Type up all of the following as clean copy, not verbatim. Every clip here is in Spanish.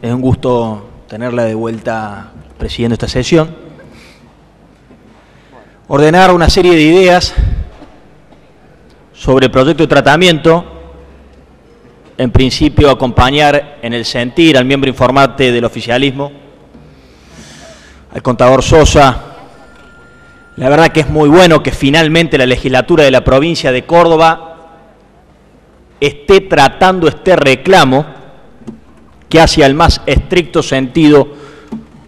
Es un gusto tenerla de vuelta presidiendo esta sesión. Ordenar una serie de ideas sobre el proyecto de tratamiento. En principio, acompañar en el sentir al miembro informante del oficialismo, al contador Sosa. La verdad que es muy bueno que finalmente la legislatura de la provincia de Córdoba esté tratando este reclamo que hacia el más estricto sentido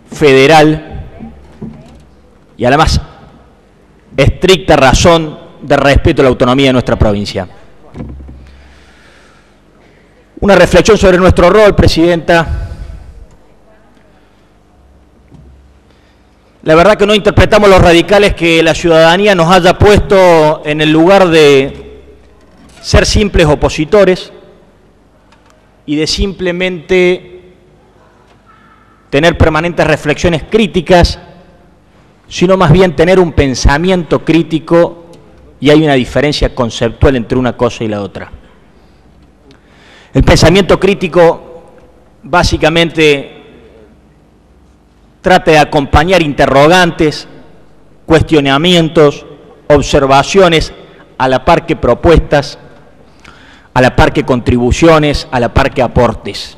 federal y a la más estricta razón de respeto a la autonomía de nuestra provincia. Una reflexión sobre nuestro rol, Presidenta. La verdad que no interpretamos los radicales que la ciudadanía nos haya puesto en el lugar de ser simples opositores y de simplemente tener permanentes reflexiones críticas, sino más bien tener un pensamiento crítico, y hay una diferencia conceptual entre una cosa y la otra. El pensamiento crítico básicamente trata de acompañar interrogantes, cuestionamientos, observaciones, a la par que propuestas, a la par que contribuciones, a la par que aportes.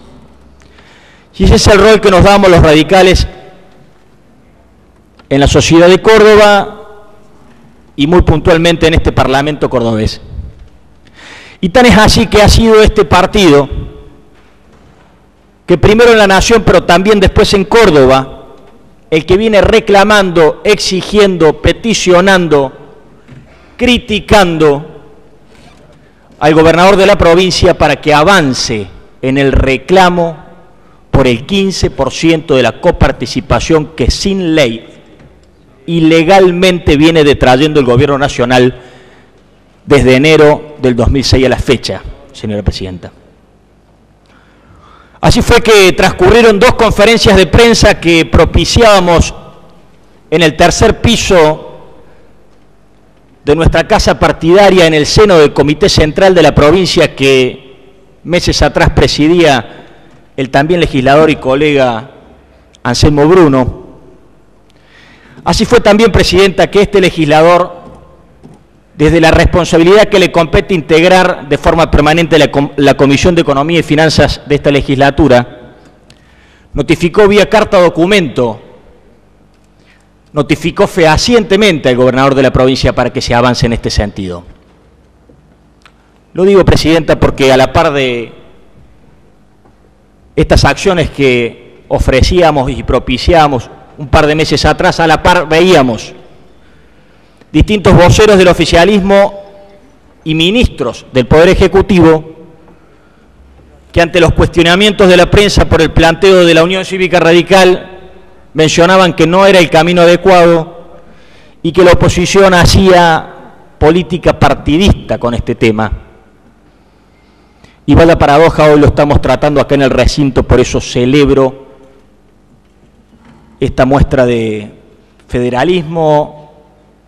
Y ese es el rol que nos damos los radicales en la sociedad de Córdoba y muy puntualmente en este Parlamento cordobés. Y tan es así que ha sido este partido, que primero en la Nación, pero también después en Córdoba, el que viene reclamando, exigiendo, peticionando, criticando al gobernador de la provincia para que avance en el reclamo por el 15% de la coparticipación que sin ley ilegalmente viene detrayendo el gobierno nacional desde enero del 2006 a la fecha, señora Presidenta. Así fue que transcurrieron dos conferencias de prensa que propiciábamos en el tercer piso de nuestra casa partidaria en el seno del Comité Central de la provincia que meses atrás presidía el también legislador y colega Anselmo Bruno. Así fue también, Presidenta, que este legislador, desde la responsabilidad que le compete integrar de forma permanente la Comisión de Economía y Finanzas de esta legislatura, notificó vía carta documento, notificó fehacientemente al gobernador de la provincia para que se avance en este sentido. Lo digo, Presidenta, porque a la par de estas acciones que ofrecíamos y propiciábamos un par de meses atrás, a la par veíamos distintos voceros del oficialismo y ministros del Poder Ejecutivo que ante los cuestionamientos de la prensa por el planteo de la Unión Cívica Radical mencionaban que no era el camino adecuado y que la oposición hacía política partidista con este tema. Y va la paradoja, hoy lo estamos tratando acá en el recinto, por eso celebro esta muestra de federalismo,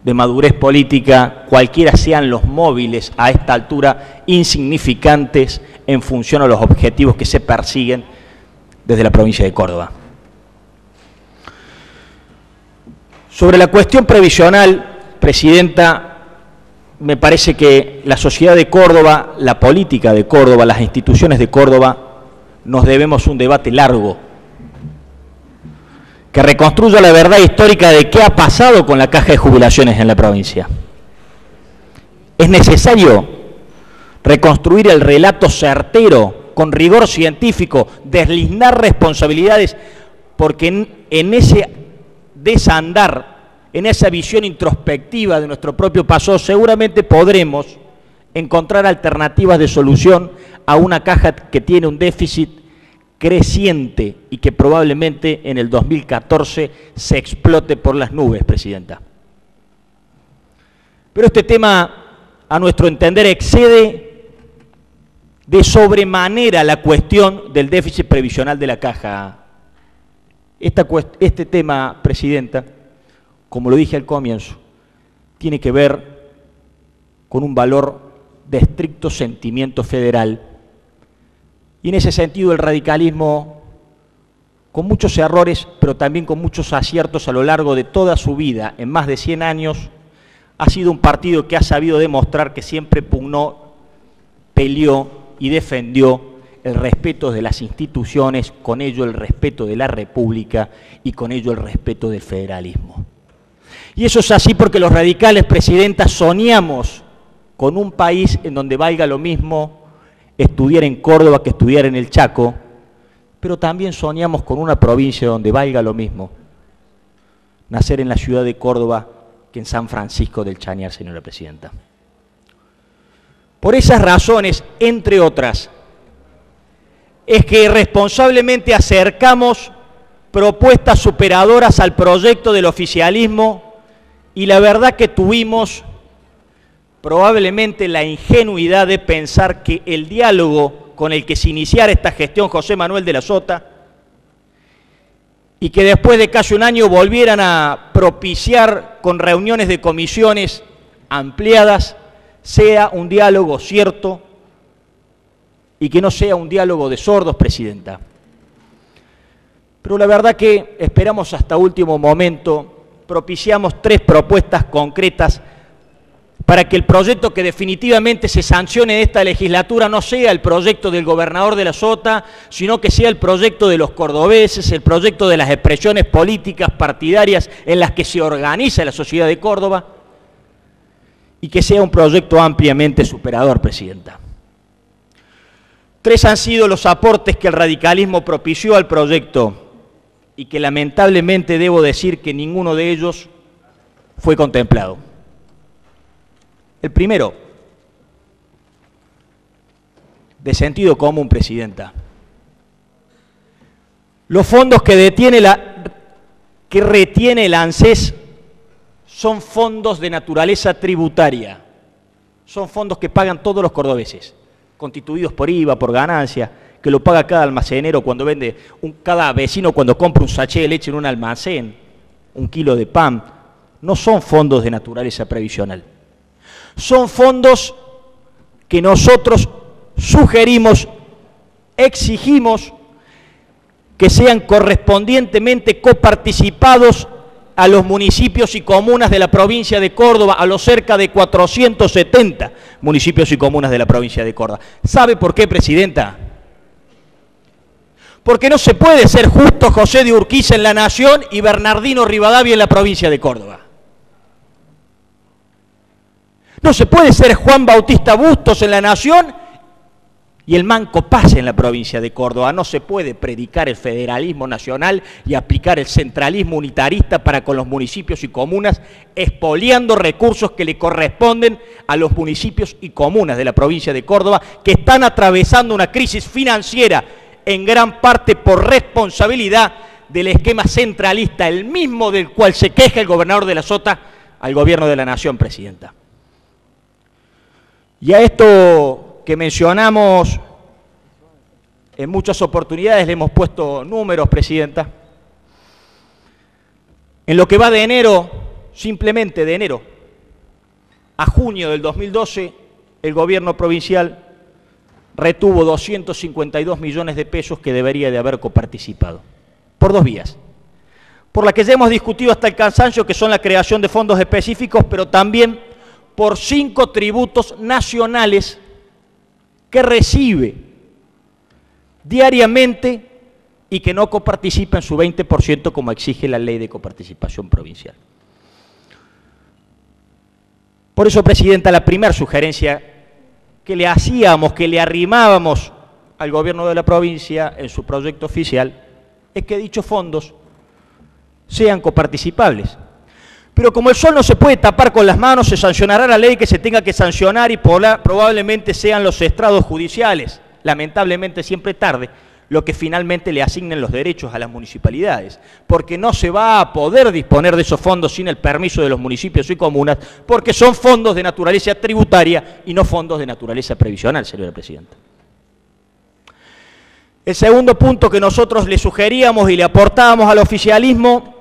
de madurez política, cualquiera sean los móviles a esta altura, insignificantes en función a los objetivos que se persiguen desde la provincia de Córdoba. Sobre la cuestión previsional, Presidenta, me parece que la sociedad de Córdoba, la política de Córdoba, las instituciones de Córdoba, nos debemos un debate largo, que reconstruya la verdad histórica de qué ha pasado con la caja de jubilaciones en la provincia. Es necesario reconstruir el relato certero, con rigor científico, deslizar responsabilidades, porque en ese desandar, en esa visión introspectiva de nuestro propio pasado, seguramente podremos encontrar alternativas de solución a una caja que tiene un déficit creciente y que probablemente en el 2014 se explote por las nubes, Presidenta. Pero este tema, a nuestro entender, excede de sobremanera la cuestión del déficit previsional de la caja. Este tema, Presidenta, como lo dije al comienzo, tiene que ver con un valor de estricto sentimiento federal. Y en ese sentido el radicalismo con muchos errores, pero también con muchos aciertos a lo largo de toda su vida, en más de 100 años, ha sido un partido que ha sabido demostrar que siempre pugnó, peleó y defendió el respeto de las instituciones, con ello el respeto de la República y con ello el respeto del federalismo. Y eso es así porque los radicales, Presidenta, soñamos con un país en donde valga lo mismo estudiar en Córdoba que estudiar en el Chaco, pero también soñamos con una provincia donde valga lo mismo nacer en la ciudad de Córdoba que en San Francisco del Chañar, señora Presidenta. Por esas razones, entre otras, es que responsablemente acercamos propuestas superadoras al proyecto del oficialismo y la verdad que tuvimos probablemente la ingenuidad de pensar que el diálogo con el que se iniciara esta gestión José Manuel de la Sota y que después de casi un año volvieran a propiciar con reuniones de comisiones ampliadas, sea un diálogo cierto y que no sea un diálogo de sordos, Presidenta. Pero la verdad que esperamos hasta último momento, propiciamos 3 propuestas concretas para que el proyecto que definitivamente se sancione de esta legislatura no sea el proyecto del gobernador de la Sota, sino que sea el proyecto de los cordobeses, el proyecto de las expresiones políticas partidarias en las que se organiza la sociedad de Córdoba, y que sea un proyecto ampliamente superador, Presidenta. 3 han sido los aportes que el radicalismo propició al proyecto y que lamentablemente debo decir que ninguno de ellos fue contemplado. El primero, de sentido común, Presidenta. Los fondos que retiene el ANSES son fondos de naturaleza tributaria. Son fondos que pagan todos los cordobeses, constituidos por IVA, por ganancia, que lo paga cada almacenero cuando vende, cada vecino cuando compra un sachet de leche en un almacén, 1 kilo de pan. No son fondos de naturaleza previsional. Son fondos que nosotros sugerimos, exigimos que sean correspondientemente coparticipados a los municipios y comunas de la provincia de Córdoba, a los cerca de 470 municipios y comunas de la provincia de Córdoba. ¿Sabe por qué, Presidenta? Porque no se puede ser Justo José de Urquiza en La Nación y Bernardino Rivadavia en la provincia de Córdoba. No se puede ser Juan Bautista Bustos en La Nación y el Manco Paz en la provincia de Córdoba. No se puede predicar el federalismo nacional y aplicar el centralismo unitarista para con los municipios y comunas, expoliando recursos que le corresponden a los municipios y comunas de la provincia de Córdoba, que están atravesando una crisis financiera en gran parte por responsabilidad del esquema centralista, el mismo del cual se queja el gobernador de la Sota al gobierno de la Nación, Presidenta. Y a esto que mencionamos en muchas oportunidades le hemos puesto números, Presidenta. En lo que va de enero, simplemente de enero a junio del 2012, el gobierno provincial retuvo 252 millones de pesos que debería de haber coparticipado, por 2 vías. Por la que ya hemos discutido hasta el cansancio, que son la creación de fondos específicos, pero también por 5 tributos nacionales que recibe diariamente y que no coparticipa en su 20% como exige la ley de coparticipación provincial. Por eso, Presidenta, la primera sugerencia que le hacíamos, que le arrimábamos al gobierno de la provincia en su proyecto oficial, es que dichos fondos sean coparticipables. Pero como el sol no se puede tapar con las manos, se sancionará la ley que se tenga que sancionar y probablemente sean los estrados judiciales, lamentablemente siempre tarde, lo que finalmente le asignen los derechos a las municipalidades, porque no se va a poder disponer de esos fondos sin el permiso de los municipios y comunas, porque son fondos de naturaleza tributaria y no fondos de naturaleza previsional, señora Presidenta. El segundo punto que nosotros le sugeríamos y le aportábamos al oficialismo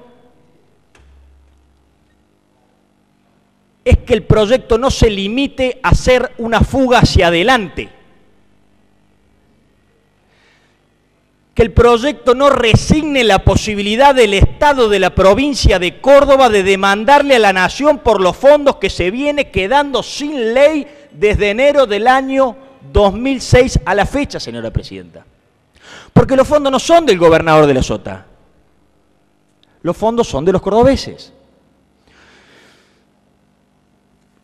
es que el proyecto no se limite a ser una fuga hacia adelante, que el proyecto no resigne la posibilidad del Estado de la provincia de Córdoba de demandarle a la Nación por los fondos que se viene quedando sin ley desde enero del año 2006 a la fecha, señora presidenta. Porque los fondos no son del gobernador de la Sota, los fondos son de los cordobeses.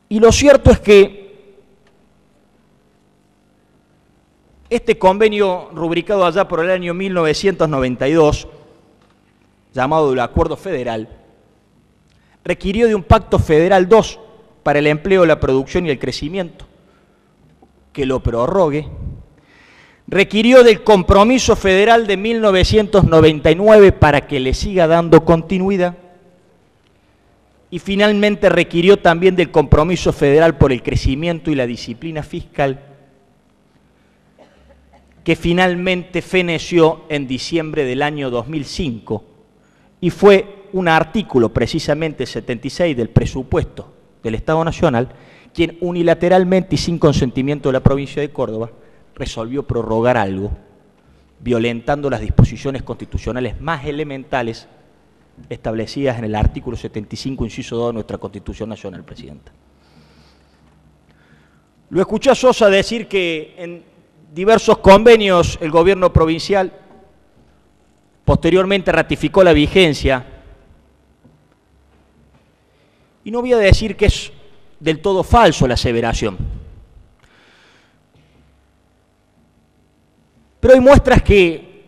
Y lo cierto es que este convenio, rubricado allá por el año 1992, llamado el Acuerdo Federal, requirió de un Pacto Federal 2 para el empleo, la producción y el crecimiento, que lo prorrogue, requirió del Compromiso Federal de 1999 para que le siga dando continuidad, y finalmente requirió también del Compromiso Federal por el Crecimiento y la Disciplina Fiscal, que finalmente feneció en diciembre del año 2005, y fue un artículo, precisamente 76 del presupuesto del Estado Nacional, quien unilateralmente y sin consentimiento de la provincia de Córdoba resolvió prorrogar algo, violentando las disposiciones constitucionales más elementales establecidas en el artículo 75, inciso 2 de nuestra Constitución Nacional, Presidenta. Lo escuché a Sosa decir que en diversos convenios el gobierno provincial posteriormente ratificó la vigencia, y no voy a decir que es del todo falso la aseveración, pero hay muestras que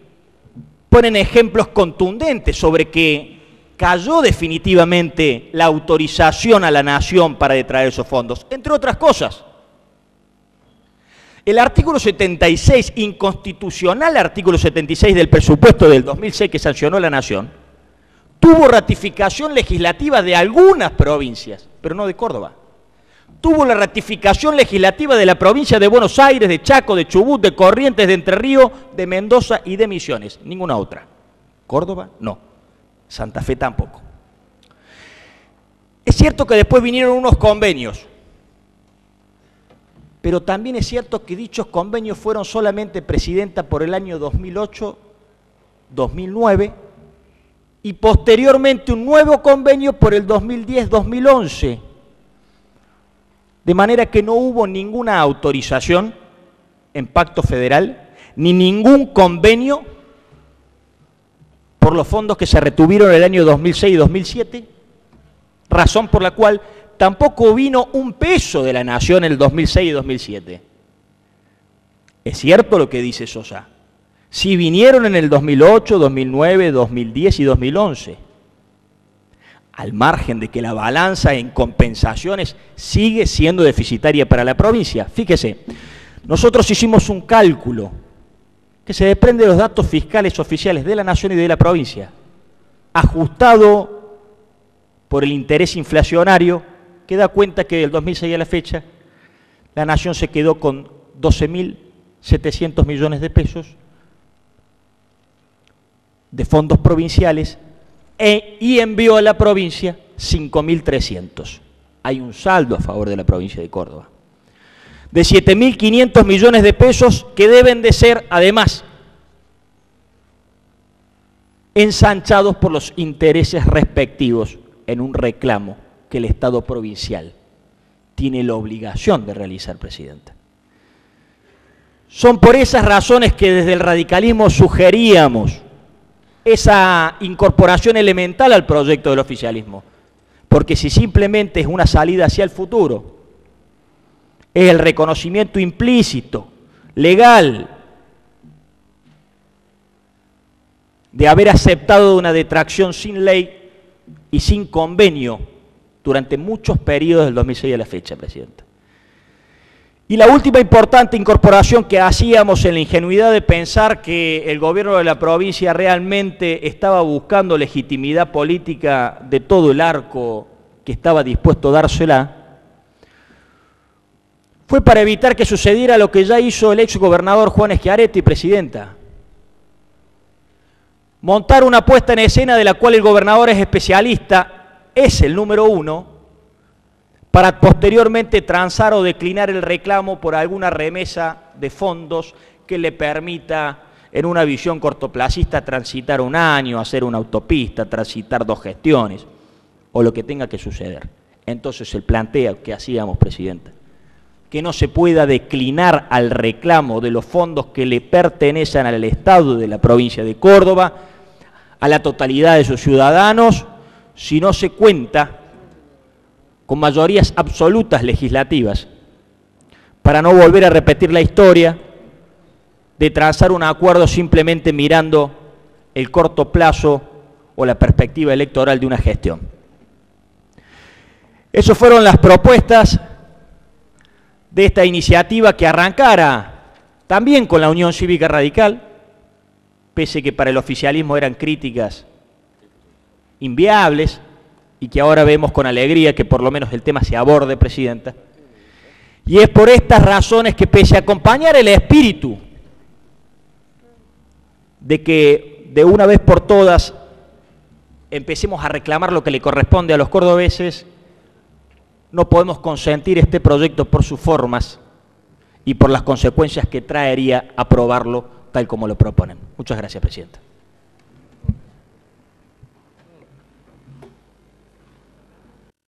ponen ejemplos contundentes sobre que cayó definitivamente la autorización a la Nación para detraer esos fondos, entre otras cosas. El artículo 76, inconstitucional artículo 76 del presupuesto del 2006 que sancionó la Nación, tuvo ratificación legislativa de algunas provincias, pero no de Córdoba. Tuvo la ratificación legislativa de la provincia de Buenos Aires, de Chaco, de Chubut, de Corrientes, de Entre Ríos, de Mendoza y de Misiones, ninguna otra. Córdoba, no. Santa Fe tampoco. Es cierto que después vinieron unos convenios, pero también es cierto que dichos convenios fueron solamente, Presidenta, por el año 2008, 2009, y posteriormente un nuevo convenio por el 2010-2011. De manera que no hubo ninguna autorización en pacto federal, ni ningún convenio por los fondos que se retuvieron en el año 2006 y 2007, razón por la cual tampoco vino un peso de la Nación en el 2006 y 2007. Es cierto lo que dice Sosa. Sí vinieron en el 2008, 2009, 2010 y 2011. Al margen de que la balanza en compensaciones sigue siendo deficitaria para la provincia. Fíjese, nosotros hicimos un cálculo que se desprende de los datos fiscales oficiales de la Nación y de la provincia, ajustado por el interés inflacionario, que da cuenta que del 2006 a la fecha la Nación se quedó con 12.700 millones de pesos de fondos provinciales y envió a la provincia 5.300. Hay un saldo a favor de la provincia de Córdoba de 7.500 millones de pesos que deben de ser, además, ensanchados por los intereses respectivos en un reclamo que el Estado provincial tiene la obligación de realizar, Presidenta. Son por esas razones que desde el radicalismo sugeríamos esa incorporación elemental al proyecto del oficialismo, porque si simplemente es una salida hacia el futuro, es el reconocimiento implícito, legal, de haber aceptado una detracción sin ley y sin convenio durante muchos periodos del 2006 a la fecha, Presidenta. Y la última importante incorporación que hacíamos en la ingenuidad de pensar que el gobierno de la provincia realmente estaba buscando legitimidad política de todo el arco que estaba dispuesto a dársela, fue para evitar que sucediera lo que ya hizo el exgobernador Juan Schiaretti, Presidenta. Montar una puesta en escena de la cual el gobernador es especialista, es el número uno, para posteriormente transar o declinar el reclamo por alguna remesa de fondos que le permita en una visión cortoplacista, transitar un año, hacer una autopista, transitar 2 gestiones, o lo que tenga que suceder. Entonces el planteo que hacíamos, Presidenta, que no se pueda declinar al reclamo de los fondos que le pertenecen al Estado de la provincia de Córdoba, a la totalidad de sus ciudadanos, si no se cuenta con mayorías absolutas legislativas, para no volver a repetir la historia de trazar un acuerdo simplemente mirando el corto plazo o la perspectiva electoral de una gestión. Esas fueron las propuestas de esta iniciativa que arrancara también con la Unión Cívica Radical, pese que para el oficialismo eran críticas inviables y que ahora vemos con alegría que por lo menos el tema se aborde, Presidenta. Y es por estas razones que, pese a acompañar el espíritu de que de una vez por todas empecemos a reclamar lo que le corresponde a los cordobeses, no podemos consentir este proyecto por sus formas y por las consecuencias que traería aprobarlo tal como lo proponen. Muchas gracias, Presidenta.